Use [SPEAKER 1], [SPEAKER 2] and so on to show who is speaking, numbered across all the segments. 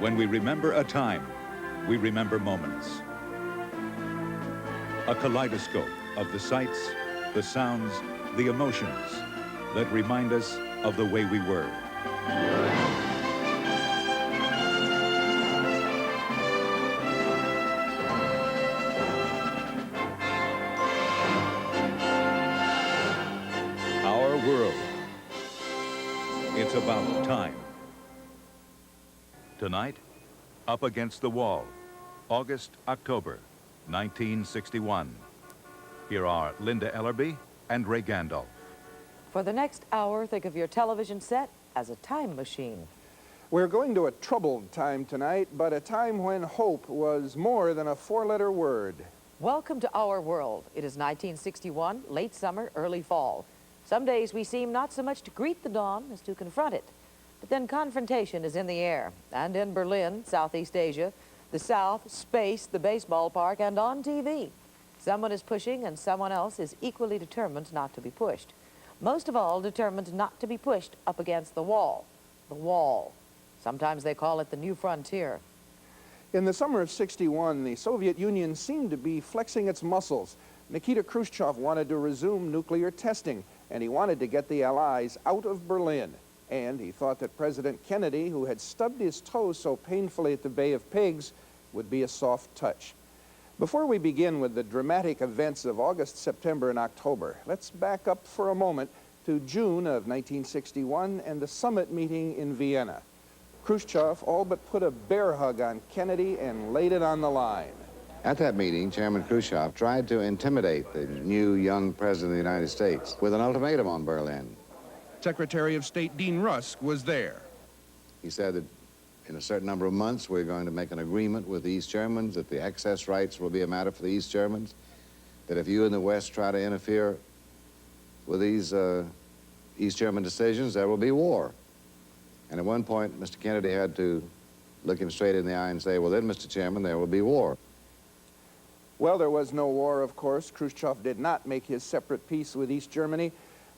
[SPEAKER 1] When we remember a time, we remember moments. A kaleidoscope of the sights, the sounds, the emotions that remind us of the way we were. Our world. It's about time. Tonight, Up Against the Wall, August, October, 1961. Here are Linda Ellerbee and Ray Gandolf.
[SPEAKER 2] For the next hour, think of your television set as a time machine.
[SPEAKER 3] We're going to a troubled time tonight, but a time when hope was more than a four-letter word.
[SPEAKER 2] Welcome to our world. It is 1961, late summer, early fall. Some days we seem not so much to greet the dawn as to confront it. But then confrontation is in the air. And in Berlin, Southeast Asia, the South, space, the baseball park, and on TV. Someone is pushing and someone else is equally determined not to be pushed. Most of all, determined not to be pushed up against the wall. The wall. Sometimes they call it the new frontier.
[SPEAKER 3] In the summer of '61, the Soviet Union seemed to be flexing its muscles. Nikita Khrushchev wanted to resume nuclear testing, and he wanted to get the Allies out of Berlin. And he thought that President Kennedy, who had stubbed his toe so painfully at the Bay of Pigs, would be a soft touch. Before we begin with the dramatic events of August, September, and October, let's back up for a moment to June of 1961 and the summit meeting in Vienna. Khrushchev all but put a bear hug on Kennedy and laid it on the line.
[SPEAKER 4] At that meeting, Chairman Khrushchev tried to intimidate the new young president of the United States with an ultimatum on Berlin.
[SPEAKER 5] Secretary of State Dean Rusk was there.
[SPEAKER 4] He said that in a certain number of months, we're going to make an agreement with the East Germans that the access rights will be a matter for the East Germans, that if you in the West try to interfere with these East German decisions, there will be war. And at one point, Mr. Kennedy had to look him straight in the eye and say, well, then, Mr. Chairman, there will be war.
[SPEAKER 3] Well, there was no war, of course. Khrushchev did not make his separate peace with East Germany.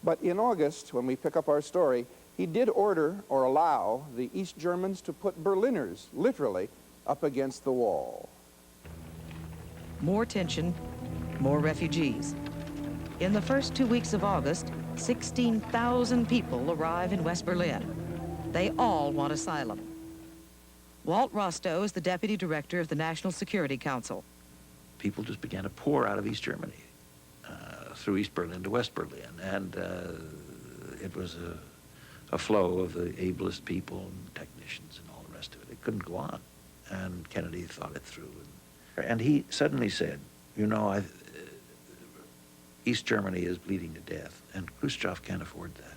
[SPEAKER 3] But in August, when we pick up our story, he did order or allow the East Germans to put Berliners, literally, up against the wall.
[SPEAKER 2] More tension, more refugees. In the first 2 weeks of August, 16,000 people arrive in West Berlin. They all want asylum. Walt Rostow is the deputy director of the National Security Council.
[SPEAKER 6] People just began to pour out of East Germany through East Berlin to West Berlin, and it was a flow of the ablest people and technicians and all the rest of it. It couldn't go on, and Kennedy thought it through. And he suddenly said, you know, East Germany is bleeding to death, and Khrushchev can't afford that.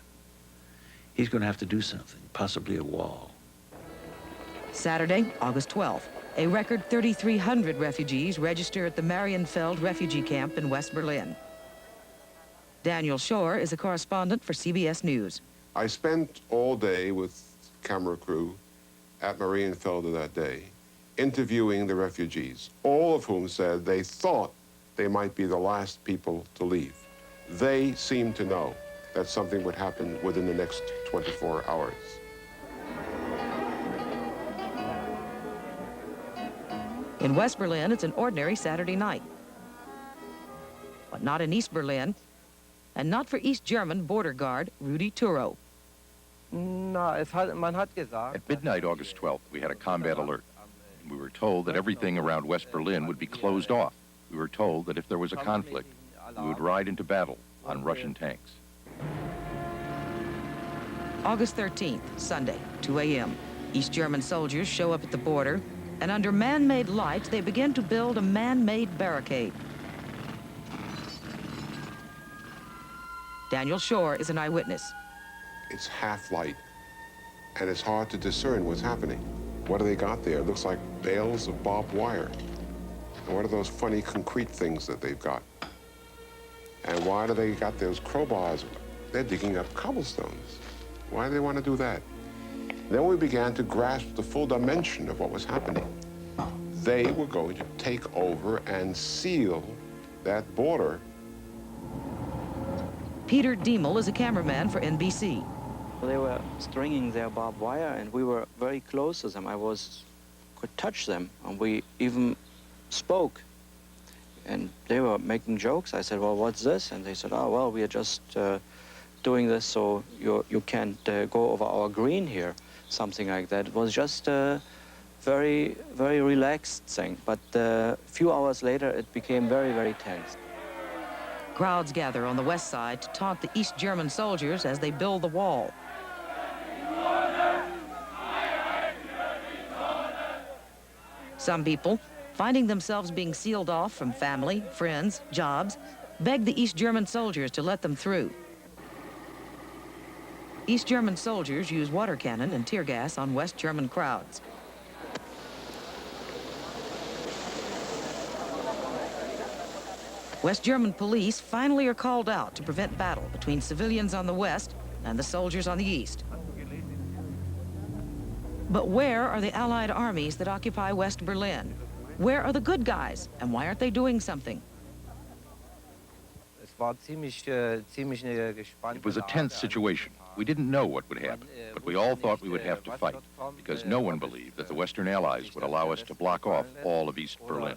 [SPEAKER 6] He's going to have to do something, possibly a wall.
[SPEAKER 2] Saturday, August 12th, a record 3,300 refugees register at the Marienfeld refugee camp in West Berlin. Daniel Shore is a correspondent for CBS News.
[SPEAKER 7] I spent all day with camera crew at Marienfeld that day, interviewing the refugees, all of whom said they thought they might be the last people to leave. They seemed to know that something would happen within the next 24 hours.
[SPEAKER 2] In West Berlin, it's an ordinary Saturday night. But not in East Berlin, and not for East German border guard Rudi Turo.
[SPEAKER 8] At midnight, August 12th, we had a combat alert. We were told that everything around West Berlin would be closed off. We were told that if there was a conflict, we would ride into battle on Russian tanks.
[SPEAKER 2] August 13th, Sunday, 2 a.m. East German soldiers show up at the border, and under man-made lights, they begin to build a man-made barricade. Daniel Shore is an eyewitness.
[SPEAKER 7] It's half light, and it's hard to discern what's happening. What do they got there? It looks like bales of barbed wire. And what are those funny concrete things that they've got? And why do they got those crowbars? They're digging up cobblestones. Why do they want to do that? Then we began to grasp the full dimension of what was happening. They were going to take over and seal that border.
[SPEAKER 2] Peter Diemel is a cameraman for NBC.
[SPEAKER 9] They were stringing their barbed wire, and we were very close to them. I was could touch them, and we even spoke. And they were making jokes. I said, well, what's this? And they said, oh, well, we are just doing this so you can't go over our green here, something like that. It was just a very, very relaxed thing. But a few hours later, it became very, very tense.
[SPEAKER 2] Crowds gather on the west side to taunt the East German soldiers as they build the wall. Some people, finding themselves being sealed off from family, friends, jobs, beg the East German soldiers to let them through. East German soldiers use water cannon and tear gas on West German crowds. West German police finally are called out to prevent battle between civilians on the west and the soldiers on the east. But where are the Allied armies that occupy West Berlin? Where are the good guys, and why aren't they doing something?
[SPEAKER 8] It was a tense situation. We didn't know what would happen, but we all thought we would have to fight, because no one believed that the Western Allies would allow us to block off all of East Berlin.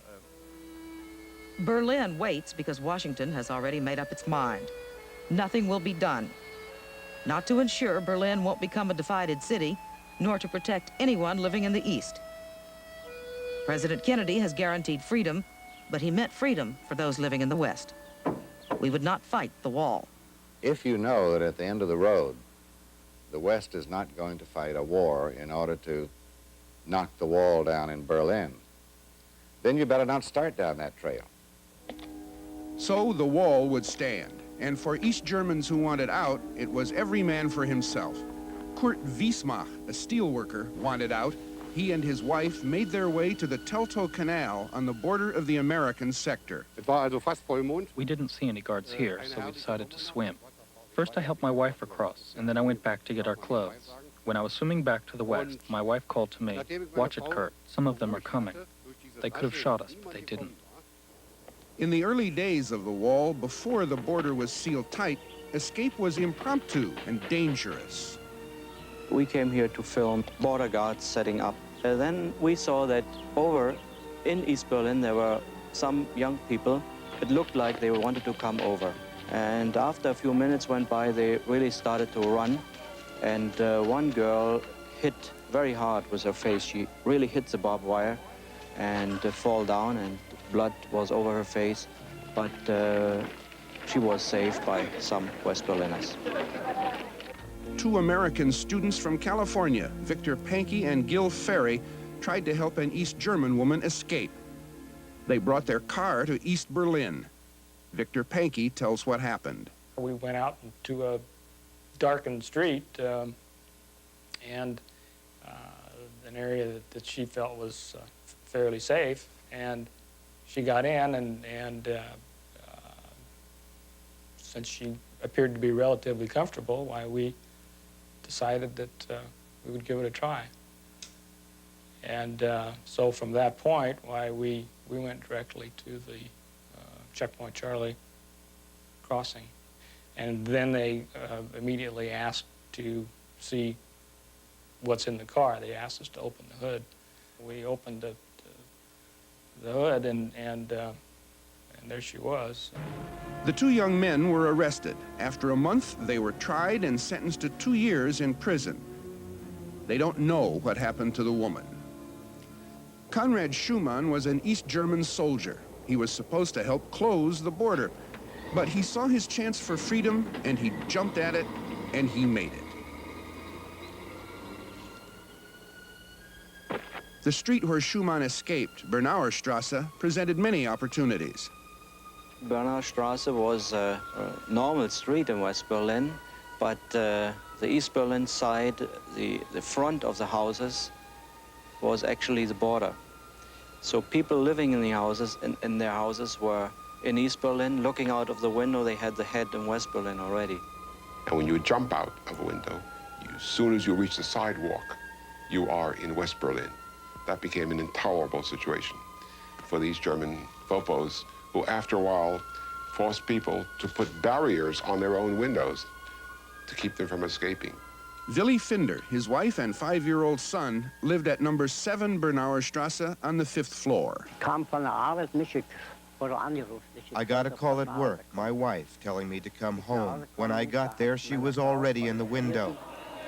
[SPEAKER 2] Berlin waits because Washington has already made up its mind. Nothing will be done. Not to ensure Berlin won't become a divided city, nor to protect anyone living in the East. President Kennedy has guaranteed freedom, but he meant freedom for those living in the West. We would not fight the wall.
[SPEAKER 4] If you know that at the end of the road, the West is not going to fight a war in order to knock the wall down in Berlin, then you better not start down that trail.
[SPEAKER 5] So the wall would stand, and for East Germans who wanted out, it was every man for himself. Kurt Wiesmach, a steelworker, wanted out. He and his wife made their way to the Teltow Canal on the border of the American sector.
[SPEAKER 10] We didn't see any guards here, so we decided to swim. First I helped my wife across, and then I went back to get our clothes. When I was swimming back to the west, my wife called to me, "Watch it, Kurt. Some of them are coming." They could have shot us, but they didn't.
[SPEAKER 5] In the early days of the wall, before the border was sealed tight, escape was impromptu and dangerous.
[SPEAKER 9] We came here to film border guards setting up. Then we saw that over in East Berlin there were some young people. It looked like they wanted to come over. And after a few minutes went by, they really started to run. And one girl hit very hard with her face. She really hit the barbed wire and fall down, and blood was over her face. But she was saved by some West Berliners.
[SPEAKER 5] Two American students from California, Victor Pankey and Gil Ferry, tried to help an East German woman escape. They brought their car to East Berlin. Victor Pankey tells what happened.
[SPEAKER 11] We went out to a darkened street and an area that she felt was fairly safe, and she got in, and since she appeared to be relatively comfortable, why we decided that we would give it a try. And so from that point, why we went directly to the Checkpoint Charlie crossing. And then they immediately asked to see what's in the car. They asked us to open the hood. We opened the hood, and there she was.
[SPEAKER 5] The two young men were arrested. After a month, they were tried and sentenced to 2 years in prison. They don't know what happened to the woman. Konrad Schumann was an East German soldier. He was supposed to help close the border, but he saw his chance for freedom, and he jumped at it, and he made it. The street where Schumann escaped, Bernauer Strasse, presented many opportunities.
[SPEAKER 9] Bernauer Strasse was a normal street in West Berlin, but the East Berlin side, the front of the houses, was actually the border. So people living in the houses, in their houses, were in East Berlin. Looking out of the window, they had the head in West Berlin already.
[SPEAKER 7] And when you jump out of a window, as soon as you reach the sidewalk, you are in West Berlin. That became an intolerable situation for these German fofos, who after a while forced people to put barriers on their own windows to keep them from escaping.
[SPEAKER 5] Willy Finder, his wife and 5-year-old son lived at number 7 Bernauer Strasse on the 5th floor.
[SPEAKER 12] I got a call at work, my wife, telling me to come home. When I got there, she was already in the window.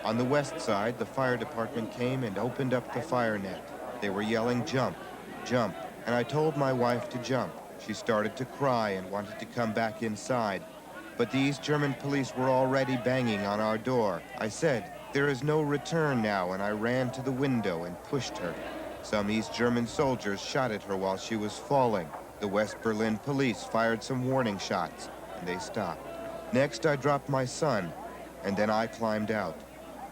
[SPEAKER 12] On the west side, the fire department came and opened up the fire net. They were yelling, "Jump, jump," and I told my wife to jump. She started to cry and wanted to come back inside. But the East German police were already banging on our door. I said, "There is no return now," and I ran to the window and pushed her. Some East German soldiers shot at her while she was falling. The West Berlin police fired some warning shots, and they stopped. Next, I dropped my son, and then I climbed out.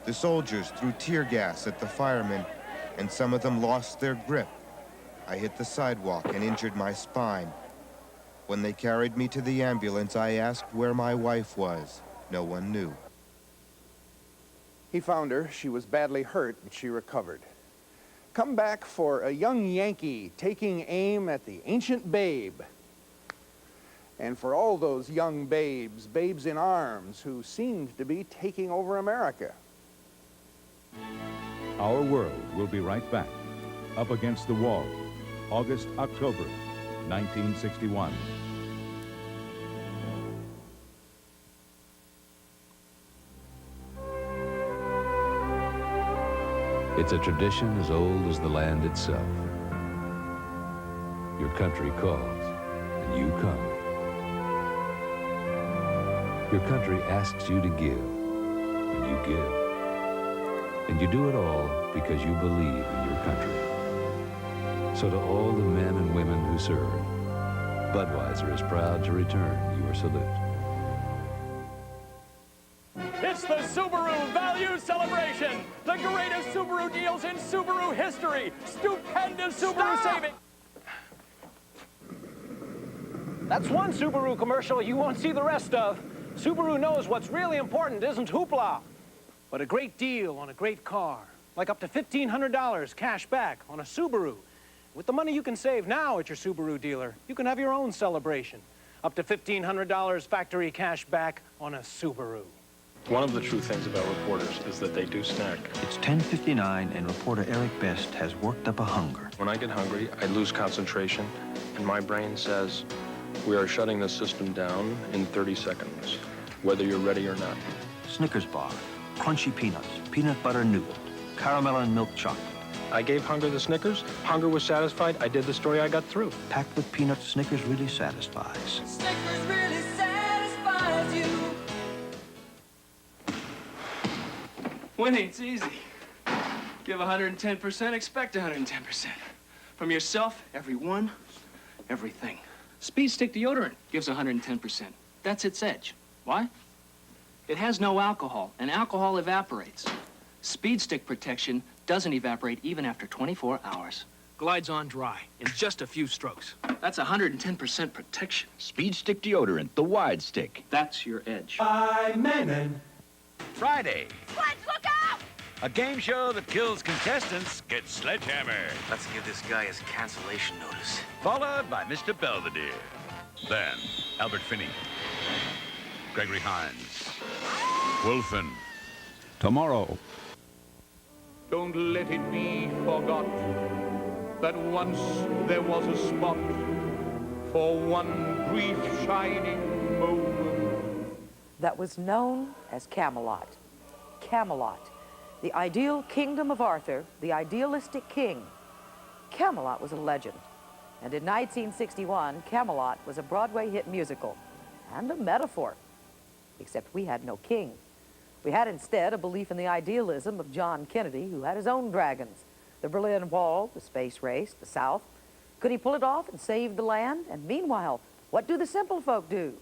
[SPEAKER 12] The soldiers threw tear gas at the firemen, and some of them lost their grip. I hit the sidewalk and injured my spine. When they carried me to the ambulance, I asked where my wife was. No one knew.
[SPEAKER 3] He found her. She was badly hurt, and she recovered. Come back for a young Yankee taking aim at the ancient babe. And for all those young babes, babes in arms, who seemed to be taking over America.
[SPEAKER 1] Our World will be right back. Up Against the Wall, August, October, 1961.
[SPEAKER 13] It's a tradition as old as the land itself. Your country calls, and you come. Your country asks you to give, and you give. And you do it all because you believe in your country. So to all the men and women who serve, Budweiser is proud to return your salute.
[SPEAKER 14] It's the Subaru Value Celebration! The greatest Subaru deals in Subaru history! Stupendous Subaru savings! That's one Subaru commercial you won't see the rest of. Subaru knows what's really important isn't hoopla, but a great deal on a great car. Like up to $1,500 cash back on a Subaru. With the money you can save now at your Subaru dealer, you can have your own celebration. Up to $1,500 factory cash back on a Subaru.
[SPEAKER 10] One of the true things about reporters is that they do snack.
[SPEAKER 6] It's 10:59 and reporter Eric Best has worked up a hunger.
[SPEAKER 10] When I get hungry, I lose concentration, and my brain says, we are shutting the system down in 30 seconds, whether you're ready or not.
[SPEAKER 6] Snickers bar, crunchy peanuts, peanut butter nougat, caramel and milk chocolate.
[SPEAKER 10] I gave Hunger the Snickers. Hunger was satisfied. I did the story. I got through.
[SPEAKER 6] Packed with peanuts, Snickers really satisfies.
[SPEAKER 15] Snickers really satisfies you.
[SPEAKER 16] Winning, it's easy. Give 110%, expect 110%. From yourself, everyone, everything. Speed Stick deodorant gives 110%. That's its edge. Why? It has no alcohol, and alcohol evaporates. Speed Stick protection doesn't evaporate even after 24 hours. Glides on dry in just a few strokes. That's 110% protection.
[SPEAKER 17] Speed Stick deodorant, the wide stick.
[SPEAKER 16] That's your edge.
[SPEAKER 17] Friday,
[SPEAKER 15] Let's look out!
[SPEAKER 17] a game show that kills contestants gets sledgehammer.
[SPEAKER 18] Let's give this guy his cancellation notice.
[SPEAKER 17] Followed by Mr. Belvedere.
[SPEAKER 8] Then, Albert Finney, Gregory Hines, Wolfen.
[SPEAKER 1] Tomorrow.
[SPEAKER 14] Don't let it be forgot that once there was a spot for one brief shining moment.
[SPEAKER 2] That was known as Camelot. Camelot, the ideal kingdom of Arthur, the idealistic king. Camelot was a legend. And in 1961, Camelot was a Broadway hit musical and a metaphor. Except we had no king. We had instead a belief in the idealism of John Kennedy, who had his own dragons. The Berlin Wall, the space race, the South. Could he pull it off and save the land? And meanwhile, what do the simple folk do?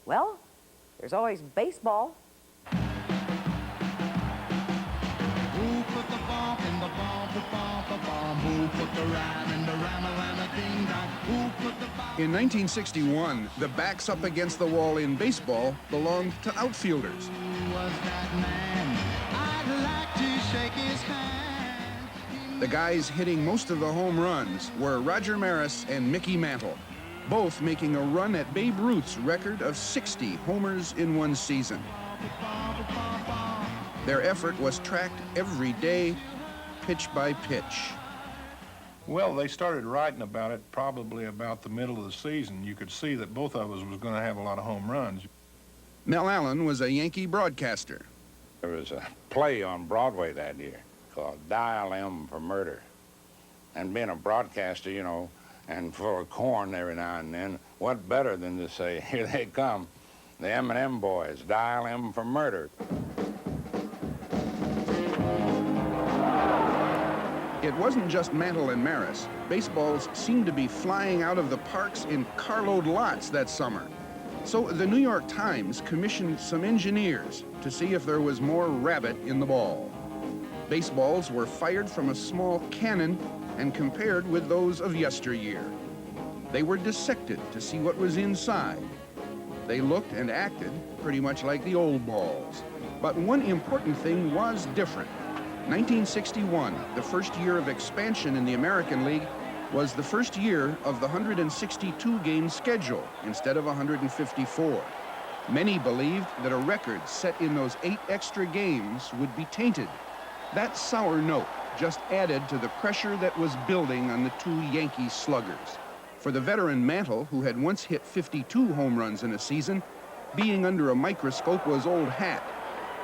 [SPEAKER 2] Well, there's always baseball.
[SPEAKER 15] Who put the bomb in the bomb, the bomb, the bomb? Who put the ram in the ram-a-lam-a ding-dong? Who put the bomb?
[SPEAKER 5] In 1961, the backs up against the wall in baseball belonged to outfielders.
[SPEAKER 15] Who was that man? I'd like to shake his hand.
[SPEAKER 5] The guys hitting most of the home runs were Roger Maris and Mickey Mantle, both making a run at Babe Ruth's record of 60 homers in one season. Their effort was tracked every day, pitch by pitch.
[SPEAKER 19] Well, they started writing about it probably about the middle of the season. You could see that both of us was going to have a lot of home runs.
[SPEAKER 5] Mel Allen was a Yankee broadcaster.
[SPEAKER 20] There was a play on Broadway that year called Dial M for Murder. And being a broadcaster, you know, and full of corn every now and then, what better than to say, here they come, the M&M boys, dial M for murder.
[SPEAKER 5] It wasn't just Mantle and Maris. Baseballs seemed to be flying out of the parks in carload lots that summer. So the New York Times commissioned some engineers to see if there was more rabbit in the ball. Baseballs were fired from a small cannon and compared with those of yesteryear. They were dissected to see what was inside. They looked and acted pretty much like the old balls. But one important thing was different. 1961, the first year of expansion in the American League, was the first year of the 162-game schedule instead of 154. Many believed that a record set in those 8 extra games would be tainted. That sour note just added to the pressure that was building on the 2 Yankee sluggers. For the veteran Mantle, who had once hit 52 home runs in a season, being under a microscope was old hat.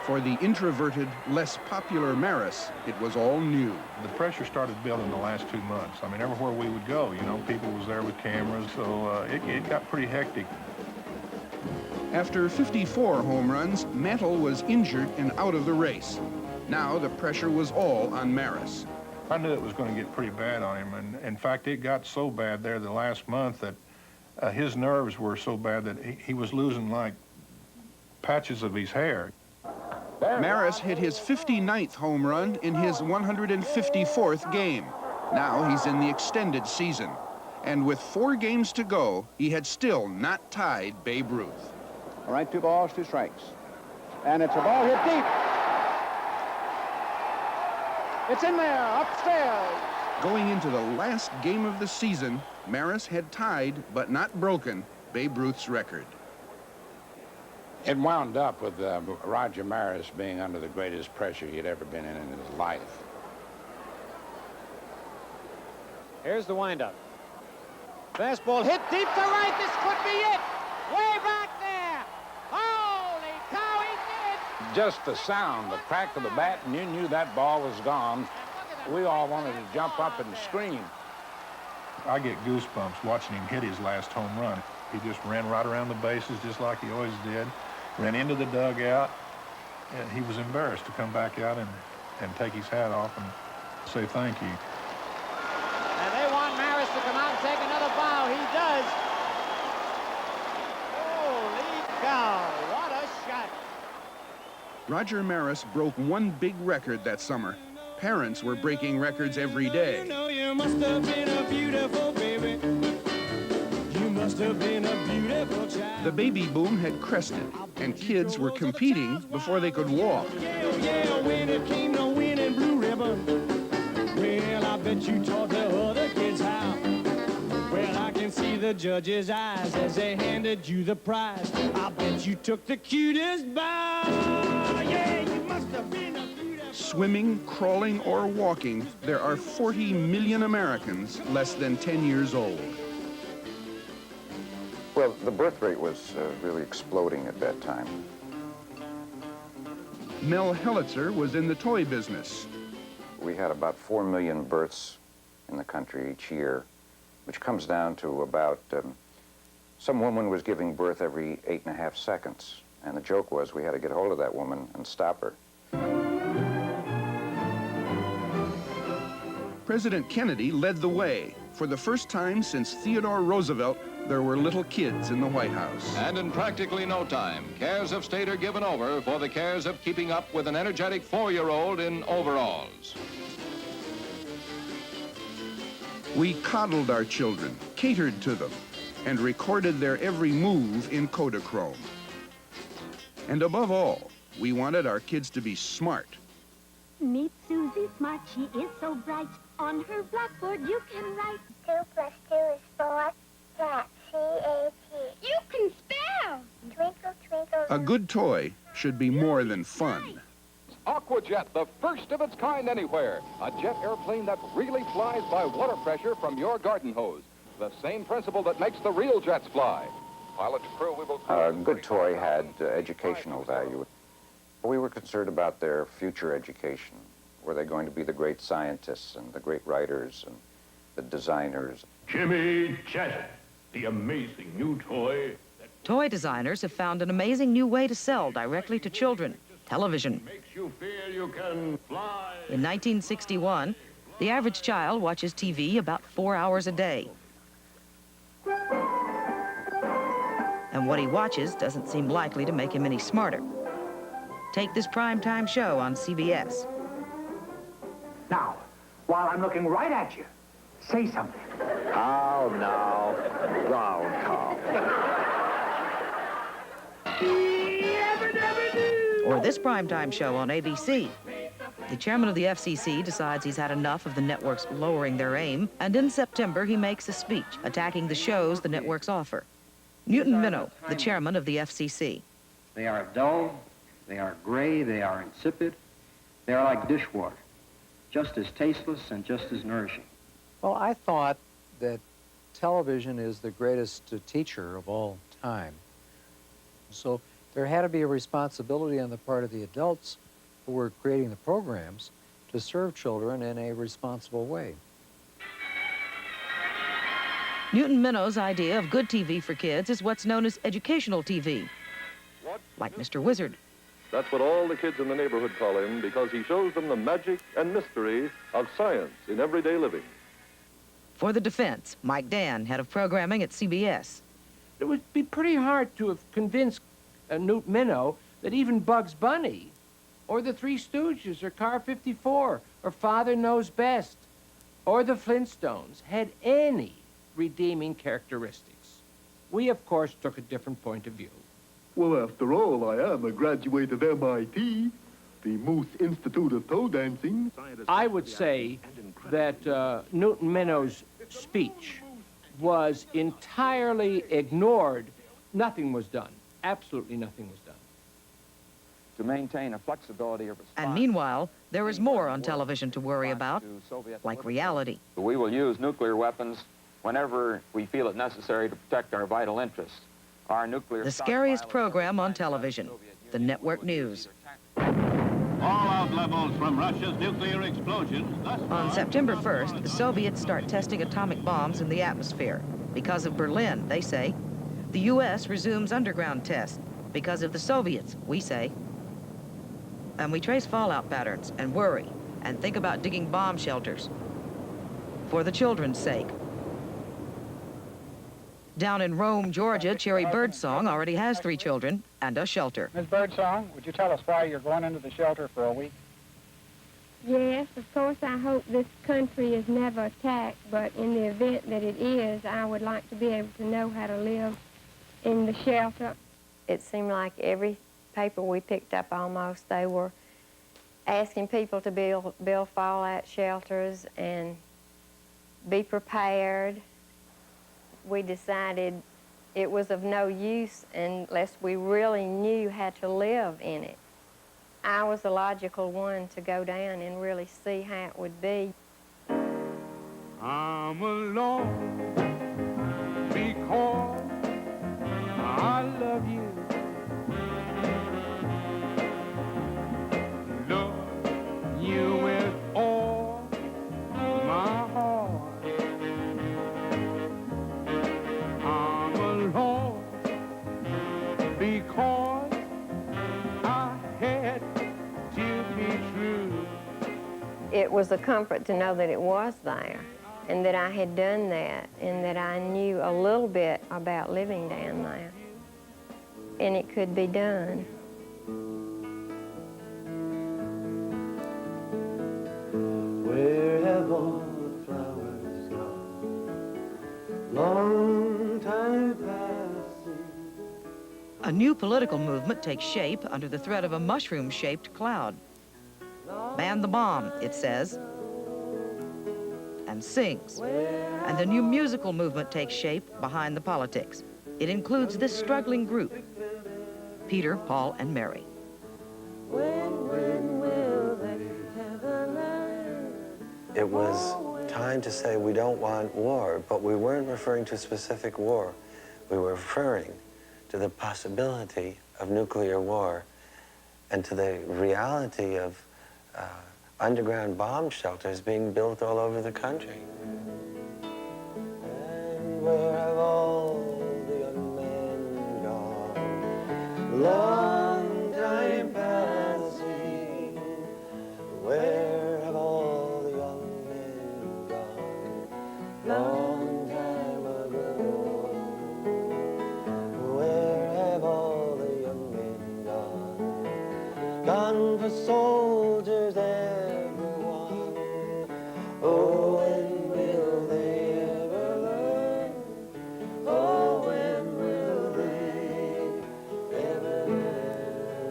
[SPEAKER 5] For the introverted, less popular Maris, it was all new.
[SPEAKER 19] The pressure started building the last 2 months. I mean, everywhere we would go, you know, people was there with cameras, so it got pretty hectic.
[SPEAKER 5] After 54 home runs, Mantle was injured and out of the race. Now the pressure was all on Maris.
[SPEAKER 19] I knew it was going to get pretty bad on him, and in fact, it got so bad there the last month that his nerves were so bad that he was losing, like, patches of his hair.
[SPEAKER 5] Maris hit his 59th home run in his 154th game. Now he's in the extended season. And with 4 games to go, he had still not tied Babe Ruth.
[SPEAKER 21] All right, 2 balls, 2 strikes. And it's a ball hit deep. It's in there, upstairs.
[SPEAKER 5] Going into the last game of the season, Maris had tied, but not broken, Babe Ruth's record.
[SPEAKER 20] It wound up with Roger Maris being under the greatest pressure he had ever been in his life.
[SPEAKER 14] Here's the windup. Fastball hit deep to right. This could be it. Way back there. Holy cow, he did.
[SPEAKER 20] Just the sound, the crack of the bat, and you knew that ball was gone. We all wanted to jump up and scream.
[SPEAKER 19] I get goosebumps watching him hit his last home run. He just ran right around the bases just like he always did, ran into the dugout, and he was embarrassed to come back out and take his hat off and say thank you.
[SPEAKER 14] And they want Maris to come out and take another bow. He does. Holy cow, what a shot.
[SPEAKER 5] Roger Maris broke one big record that summer. Parents were breaking records every day.
[SPEAKER 15] You know you must have been a beautiful baby. You must have been a beautiful child.
[SPEAKER 5] The baby boom had crested, and kids were competing before they could walk.
[SPEAKER 15] Yeah, when it came to winning blue ribbon, well, I bet you taught the other kids how. Well, I can see the judge's eyes as they handed you the prize. I bet you took the cutest bow. Yeah, you must have been a beautiful...
[SPEAKER 5] Swimming, crawling, or walking, there are 40 million Americans less than 10 years old.
[SPEAKER 22] Well, the birth rate was really exploding at that time.
[SPEAKER 5] Mel Helitzer was in the toy business.
[SPEAKER 22] We had about 4 million births in the country each year, which comes down to about, some woman was giving birth every 8.5 seconds. And the joke was we had to get hold of that woman and stop her.
[SPEAKER 5] President Kennedy led the way. For the first time since Theodore Roosevelt, there were little kids in the White House.
[SPEAKER 23] And in practically no time, cares of state are given over for the cares of keeping up with an energetic 4-year-old in overalls.
[SPEAKER 5] We coddled our children, catered to them, and recorded their every move in Kodachrome. And above all, we wanted our kids to be smart.
[SPEAKER 24] Meet Susie Smart, she is so bright. On her blackboard you can write 2 + 2 is 4. Cat, C-A-T. You can spell! Twinkle, twinkle.
[SPEAKER 5] A good toy should be more than fun.
[SPEAKER 23] Aquajet, the first of its kind anywhere. A jet airplane that really flies by water pressure from your garden hose. The same principle that makes the real jets fly. Pilot and crew, we will...
[SPEAKER 22] A good toy had educational value. We were concerned about their future education. Were they going to be the great scientists and the great writers and the designers?
[SPEAKER 4] Jimmy Jet, the amazing new toy.
[SPEAKER 2] Toy designers have found an amazing new way to sell directly to children: television.
[SPEAKER 4] Makes you feel you can fly.
[SPEAKER 2] In 1961, the average child watches TV about 4 hours a day. And what he watches doesn't seem likely to make him any smarter. Take this primetime show on CBS.
[SPEAKER 7] Now, while I'm looking right at you, say something.
[SPEAKER 9] How now, brown cow.
[SPEAKER 2] Or this primetime show on ABC. The chairman of the FCC decides he's had enough of the networks lowering their aim, and in September he makes a speech attacking the shows the networks offer. Newton Minow, the chairman of the FCC.
[SPEAKER 11] They are dull, they are gray, they are insipid, they are like dishwater, just as tasteless and just as nourishing.
[SPEAKER 25] Well, I thought that television is the greatest teacher of all time. So there had to be a responsibility on the part of the adults who were creating the programs to serve children in a responsible way.
[SPEAKER 2] Newton Minow's idea of good TV for kids is what's known as educational TV, like Mr. Wizard.
[SPEAKER 26] That's what all the kids in the neighborhood call him, because he shows them the magic and mystery of science in everyday living.
[SPEAKER 2] For the defense, Mike Dan, head of programming at CBS.
[SPEAKER 27] It would be pretty hard to have convinced Newt Minow that even Bugs Bunny, or the Three Stooges, or Car 54, or Father Knows Best, or the Flintstones had any redeeming characteristics. We, of course, took a different point of view.
[SPEAKER 28] Well, after all, I am a graduate of MIT, the Moose Institute of Toe Dancing.
[SPEAKER 27] I would say that Newton Minow's speech was entirely ignored. Nothing was done. Absolutely nothing was done.
[SPEAKER 11] To maintain a flexibility of response.
[SPEAKER 2] And meanwhile, there is more on television to worry about, like reality.
[SPEAKER 11] We will use nuclear weapons whenever we feel it necessary to protect our vital interests. Our nuclear...
[SPEAKER 2] The scariest program on television, the network news.
[SPEAKER 4] Fallout levels from Russia's nuclear explosions.
[SPEAKER 2] On September 1st, the Soviets start testing atomic bombs in the atmosphere. Because of Berlin, they say. The U.S. resumes underground tests. Because of the Soviets, we say. And we trace fallout patterns and worry and think about digging bomb shelters. For the children's sake. Down in Rome, Georgia, Cherry Birdsong already has 3 children and a shelter.
[SPEAKER 29] Ms. Birdsong, would you tell us why you're going into the shelter for a week?
[SPEAKER 30] Yes, of course, I hope this country is never attacked, but in the event that it is, I would like to be able to know how to live in the shelter.
[SPEAKER 31] It seemed like every paper we picked up almost, they were asking people to build fallout shelters and be prepared. We decided it was of no use unless we really knew how to live in it. I was the logical one to go down and really see how it would be.
[SPEAKER 15] I'm alone because I love you. Love you with all my heart. I'm alone because I had to be true.
[SPEAKER 31] It was a comfort to know that it was there and that I had done that and that I knew a little bit about living down there. And it could be done.
[SPEAKER 15] Where have all the flowers gone? Long time passing.
[SPEAKER 2] A new political movement takes shape under the threat of a mushroom-shaped cloud. Ban the bomb, it says, and sings. And a new musical movement takes shape behind the politics. It includes this struggling group, Peter, Paul, and Mary.
[SPEAKER 15] When
[SPEAKER 1] it was time to say we don't want war, but we weren't referring to a specific war. We were referring to the possibility of nuclear war and to the reality of underground bomb shelters being built all over the country. And where have all the young men gone? Long time passing. Where have all the young men gone? Long time ago. Where have all the young men gone? Gone for soldiers, everyone. Oh, when will they ever learn? Oh, when will they ever learn?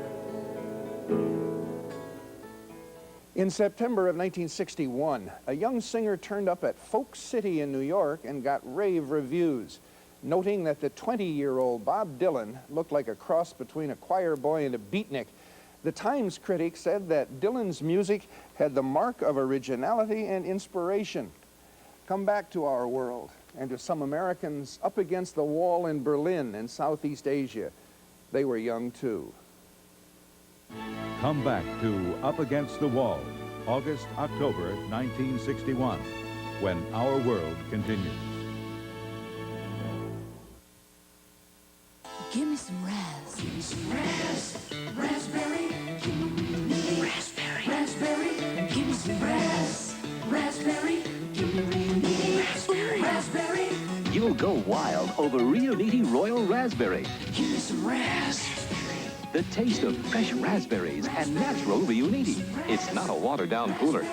[SPEAKER 5] In September of 1961, a young singer turned up at Folk City in New York and got rave reviews, noting that the 20-year-old Bob Dylan looked like a cross between a choir boy and a beatnik. The Times critic said that Dylan's music had the mark of originality and inspiration. Come back to our world and to some Americans up against the wall in Berlin and Southeast Asia. They were young too.
[SPEAKER 3] Come back to Up Against the Wall, August, October 1961, when our world continues.
[SPEAKER 6] Give me some raz. Give me some raz. Raspberry. Give me raspberry. Raspberry. Give me some raz. Raspberry. Give me raspberry. Raspberry.
[SPEAKER 8] You'll go wild over Riuniti Royal Raspberry.
[SPEAKER 6] Give me some raz.
[SPEAKER 8] The taste of fresh raspberries and natural Riuniti. It's not a watered-down cooler.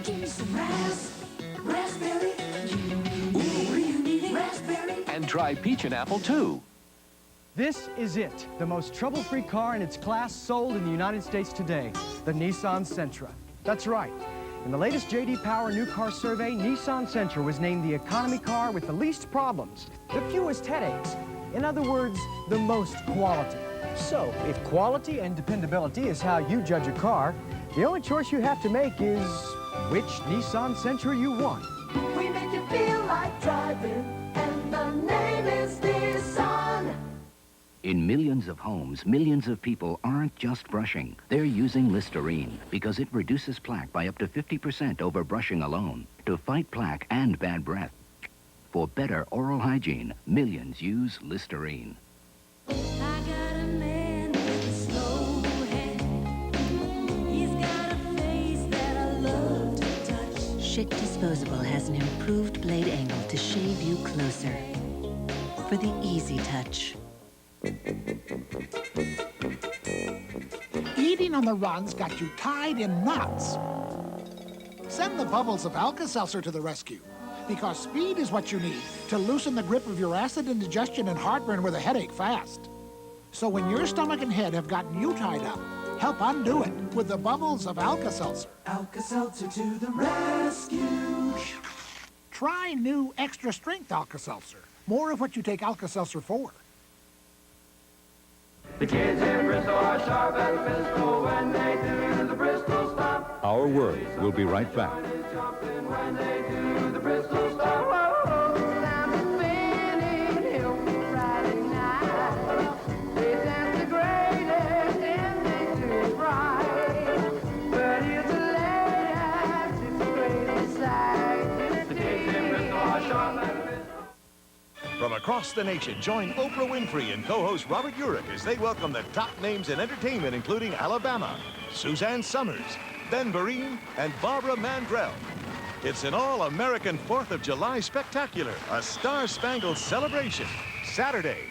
[SPEAKER 6] Give me some raz. Raspberry. Ooh, Riuniti raspberry.
[SPEAKER 8] And try peach and apple, too.
[SPEAKER 10] This is it, the most trouble-free car in its class sold in the United States today, the Nissan Sentra. That's right. In the latest J.D. Power New Car Survey, Nissan Sentra was named the economy car with the least problems, the fewest headaches. In other words, the most quality. So, if quality and dependability is how you judge a car, the only choice you have to make is which Nissan Sentra you want.
[SPEAKER 6] We make you feel like driving, and the name is Nissan.
[SPEAKER 12] In millions of homes, millions of people aren't just brushing. They're using Listerine because it reduces plaque by up to 50% over brushing alone to fight plaque and bad breath. For better oral hygiene, millions use Listerine.
[SPEAKER 6] I got a man with a slow head. He's got a face that I love to touch.
[SPEAKER 13] Schick Disposable has an improved blade angle to shave you closer for the easy touch.
[SPEAKER 16] Eating on the run's got you tied in knots. Send the bubbles of Alka-Seltzer to the rescue, because speed is what you need to loosen the grip of your acid indigestion and heartburn with a headache fast. So when your stomach and head have gotten you tied up, help undo it with the bubbles of Alka-Seltzer.
[SPEAKER 6] Alka-Seltzer to the rescue.
[SPEAKER 16] Try new extra strength Alka-Seltzer. More of what you take Alka-Seltzer for.
[SPEAKER 6] The kids in Bristol are sharp as a pistol when they do the Bristol stop.
[SPEAKER 3] Our world will be right back.
[SPEAKER 6] When they do the Bristol stop. Whoa, sound is spinning, help me Friday night. They dance the greatest and they do it right. But it's a late act, it's a crazy sight. The kids in Bristol are sharp as a pistol.
[SPEAKER 17] From across the nation, join Oprah Winfrey and co-host Robert Urich as they welcome the top names in entertainment, including Alabama, Suzanne Summers, Ben Vereen, and Barbara Mandrell. It's an all-American 4th of July spectacular, a star-spangled celebration. Saturday,